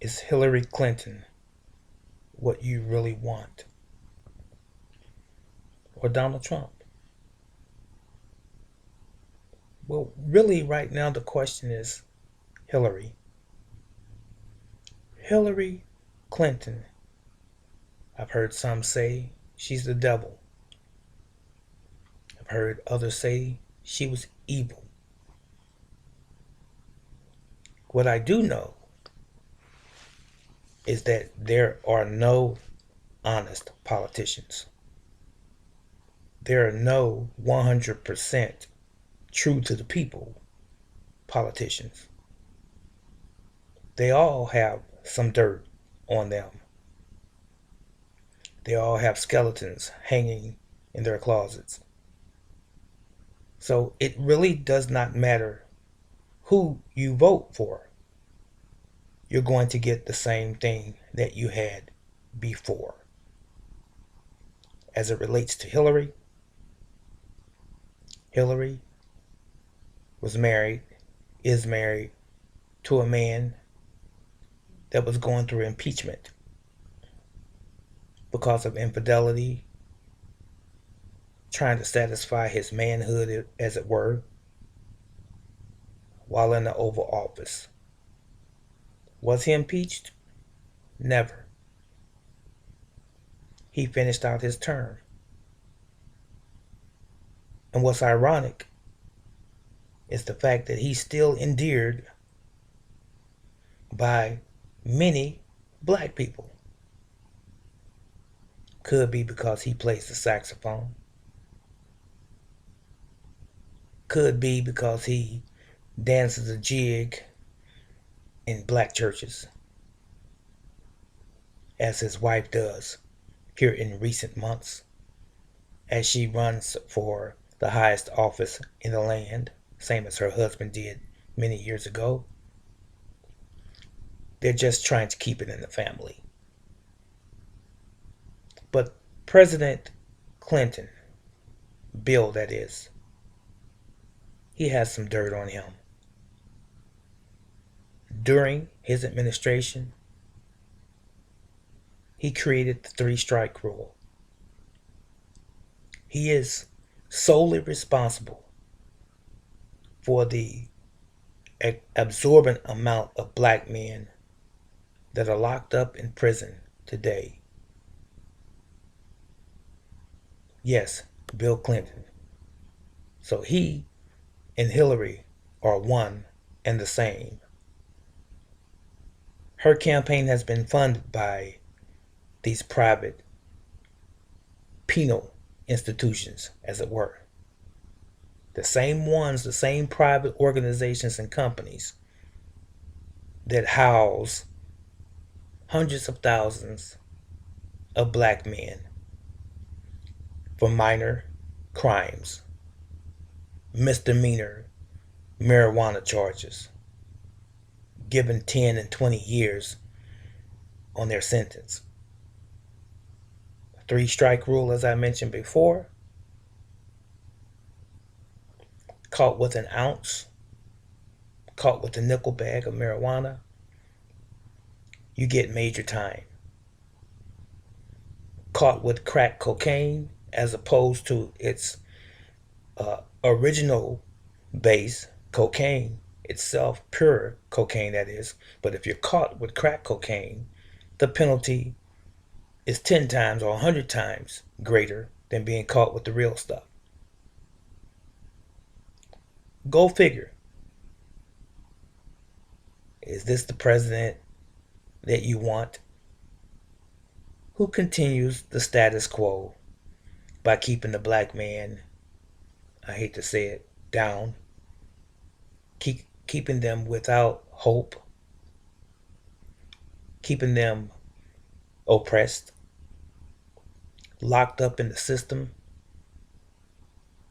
Is Hillary Clinton what you really want? Or Donald Trump? Well, really, right now, the question is Hillary. Hillary Clinton. I've heard some say she's the devil. I've heard others say she was evil. What I do know is that there are no honest politicians. There are no 100% true to the people politicians. They all have some dirt on them. They all have skeletons hanging in their closets. So it really does not matter who you vote for. You're going to get the same thing that you had before. As it relates to Hillary, Hillary was married, is married to a man that was going through impeachment because of infidelity, trying to satisfy his manhood, as it were, while in the Oval Office. Was he impeached? Never. He finished out his term. And what's ironic is the fact that he's still endeared by many black people. Could be because he plays the saxophone. Could be because he dances a jig in black churches, as his wife does here in recent months, as she runs for the highest office in the land, same as her husband did many years ago. They're just trying to keep it in the family. But President Clinton, Bill that is, he has some dirt on him. During his administration, he created the three-strike rule. He is solely responsible for the absorbent amount of black men that are locked up in prison today. Yes, Bill Clinton. So he and Hillary are one and the same. Her campaign has been funded by these private penal institutions, as it were. The same ones, the same private organizations and companies that house hundreds of thousands of black men for minor crimes, misdemeanor marijuana charges, given 10 and 20 years on their sentence. Three-strike rule, as I mentioned before. Caught with an ounce, caught with a nickel bag of marijuana, you get major time. Caught with crack cocaine, as opposed to its original base, cocaine itself, pure cocaine that is. But if you're caught with crack cocaine, the penalty is 10 times or 100 times greater than being caught with the real stuff. Go figure. Is this the president that you want, who continues the status quo by keeping the black man, I hate to say it, down, keeping them without hope, keeping them oppressed, locked up in the system,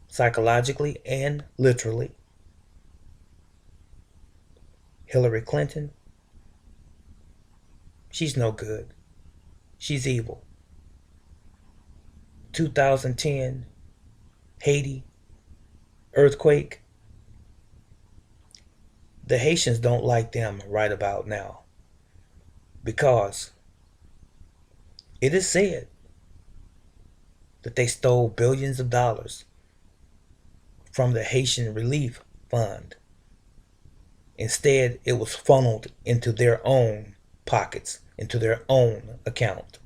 psychologically and literally? Hillary Clinton, she's no good. She's evil. 2010, Haiti, earthquake. The Haitians don't like them right about now. because it is said that they stole billions of dollars from the Haitian Relief Fund. Instead, it was funneled into their own pockets, into their own account.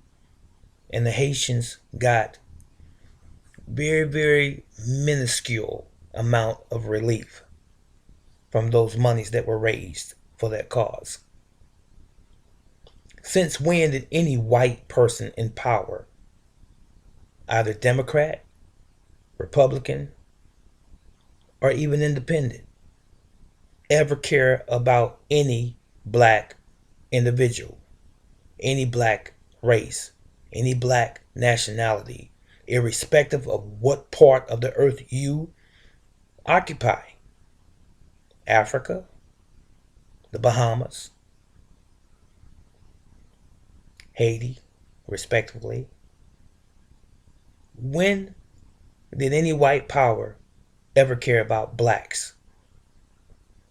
And the Haitians got very, very minuscule amount of relief from those monies that were raised for that cause. Since when did any white person in power, either Democrat, Republican, or even independent, ever care about any black individual, any black race, any black nationality, irrespective of what part of the earth you occupy? Africa, the Bahamas, Haiti, respectively. When did any white power ever care about blacks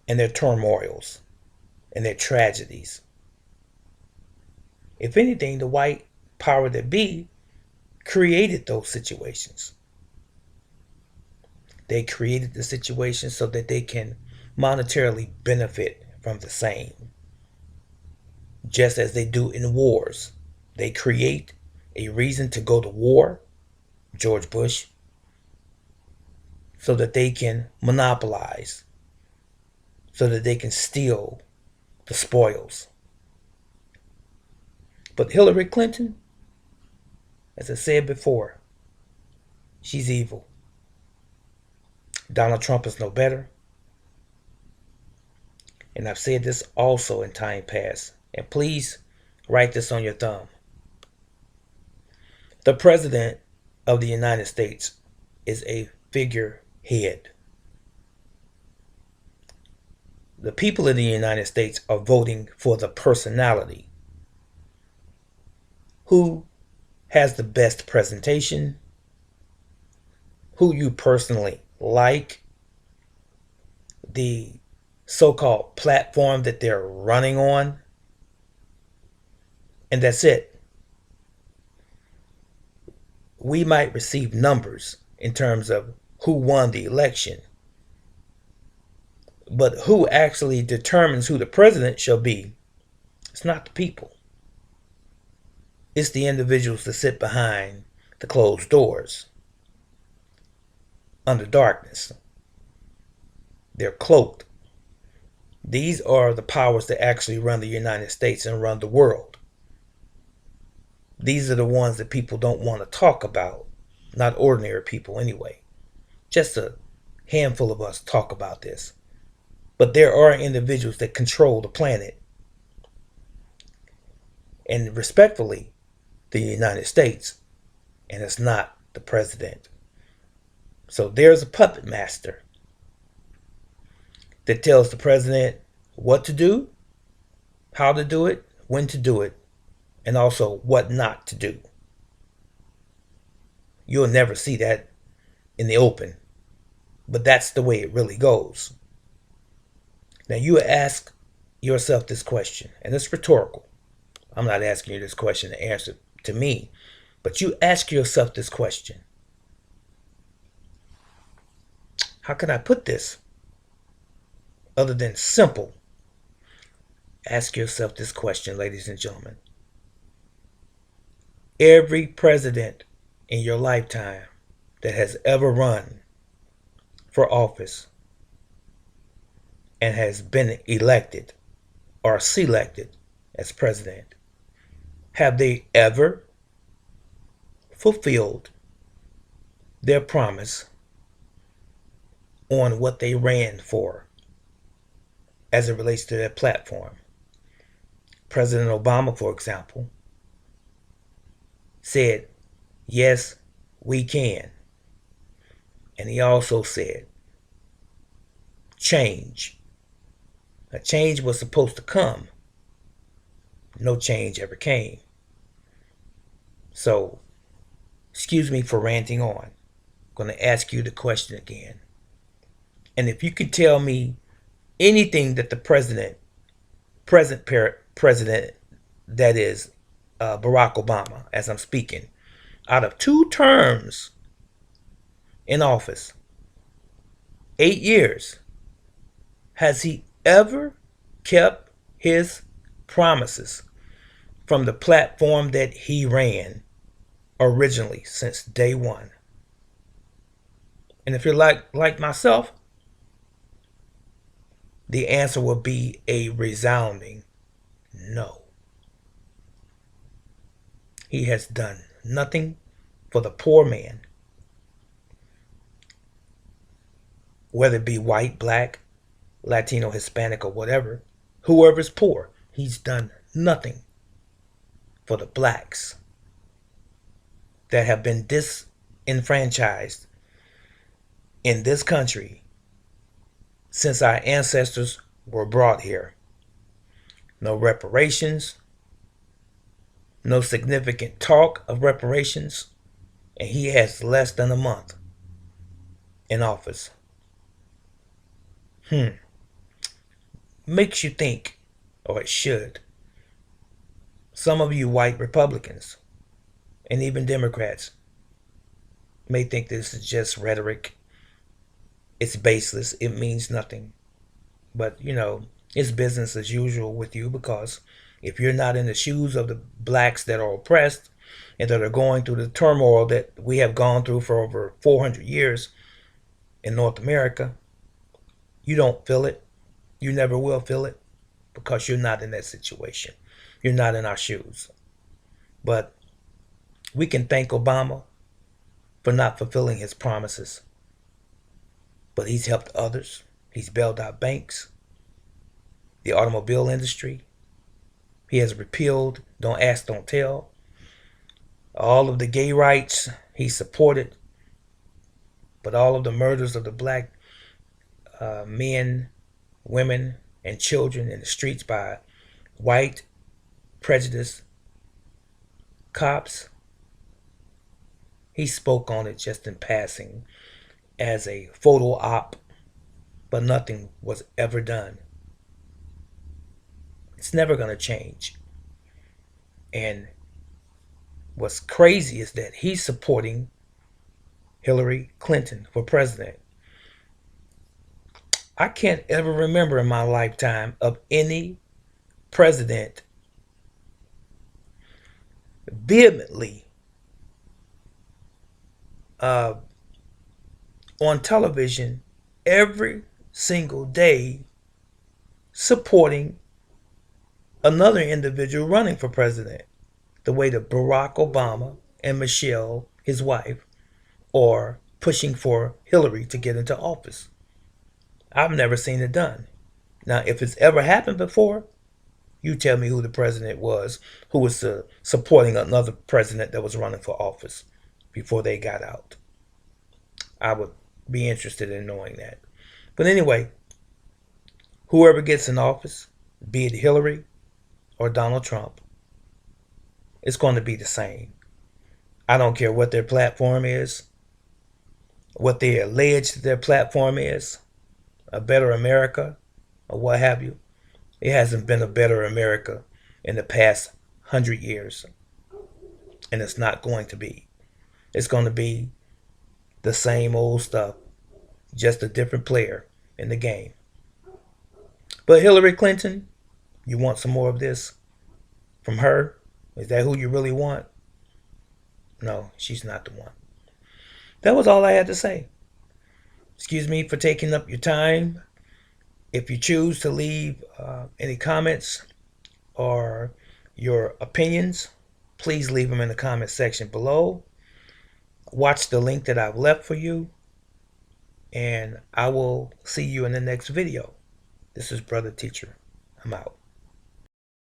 and their turmoils and their tragedies? If anything, the white power that be created those situations. They created the situation so that they can monetarily benefit from the same. Just as they do in wars. They create a reason to go to war, George Bush, so that they can monopolize, so that they can steal the spoils. But Hillary Clinton, as I said before, she's evil. Donald Trump is no better. And I've said this also in time past. And please write this on your thumb. The President of the United States is a figurehead. The people in the United States are voting for the personality. Who has the best presentation? Who you personally like? The so-called platform that they're running on? And that's it. We might receive numbers in terms of who won the election, but who actually determines who the president shall be, it's not the people. It's the individuals that sit behind the closed doors, under darkness. They're cloaked. These are the powers that actually run the United States and run the world. These are the ones that people don't want to talk about. Not ordinary people anyway. Just a handful of us talk about this. But there are individuals that control the planet. And respectfully, the United States. And it's not the president. So there's a puppet master that tells the president what to do, how to do it, when to do it, and also what not to do. You'll never see that in the open, but that's the way it really goes. Now you ask yourself this question, and it's rhetorical. I'm not asking you this question to answer to me, but you ask yourself this question. How can I put this other than simple? Ask yourself this question, ladies and gentlemen. Every president in your lifetime that has ever run for office and has been elected or selected as president, have they ever fulfilled their promise on what they ran for as it relates to their platform? President Obama, for example, said, yes, we can. And he also said, change. A change was supposed to come. No change ever came. So, excuse me for ranting on. I'm going to ask you the question again. And if you could tell me anything that the present president that is Barack Obama, as I'm speaking, out of 2 terms in office, 8 years, has he ever kept his promises from the platform that he ran originally since day one? And if you're like myself, the answer will be a resounding no. He has done nothing for the poor man, whether it be white, black, Latino, Hispanic, or whatever. Whoever's poor, he's done nothing for the blacks that have been disenfranchised in this country since our ancestors were brought here. No reparations, no significant talk of reparations, and he has less than a month in office. Makes you think, or it should. Some of you white Republicans and even Democrats may think this is just rhetoric. It's baseless. It means nothing. But, it's business as usual with you, because if you're not in the shoes of the blacks that are oppressed and that are going through the turmoil that we have gone through for over 400 years in North America, you don't feel it. You never will feel it, because you're not in that situation. You're not in our shoes. But we can thank Obama for not fulfilling his promises. But he's helped others. He's bailed out banks, the automobile industry. He has repealed Don't Ask, Don't Tell. All of the gay rights he supported. But all of the murders of the black men, women, and children in the streets by white, prejudiced cops, he spoke on it just in passing as a photo op, but nothing was ever done. It's never going to change. And what's crazy is that he's supporting Hillary Clinton for president. I can't ever remember in my lifetime of any president vehemently on television every single day supporting another individual running for president, the way that Barack Obama and Michelle, his wife, are pushing for Hillary to get into office. I've never seen it done. Now, if it's ever happened before, you tell me who the president was who was supporting another president that was running for office before they got out. I would be interested in knowing that. But anyway, whoever gets in office, be it Hillary or Donald Trump, it's going to be the same. I don't care what their platform is, what they allege their platform is, a better America or what have you. It hasn't been a better America in the past 100 years. And it's not going to be. It's going to be the same old stuff, just a different player in the game. But Hillary Clinton, you want some more of this from her? Is that who you really want? No, she's not the one. That was all I had to say. Excuse me for taking up your time. If you choose to leave any comments or your opinions, please leave them in the comment section below. Watch the link that I've left for you, and I will see you in the next video. This is Brother Teacher. I'm out.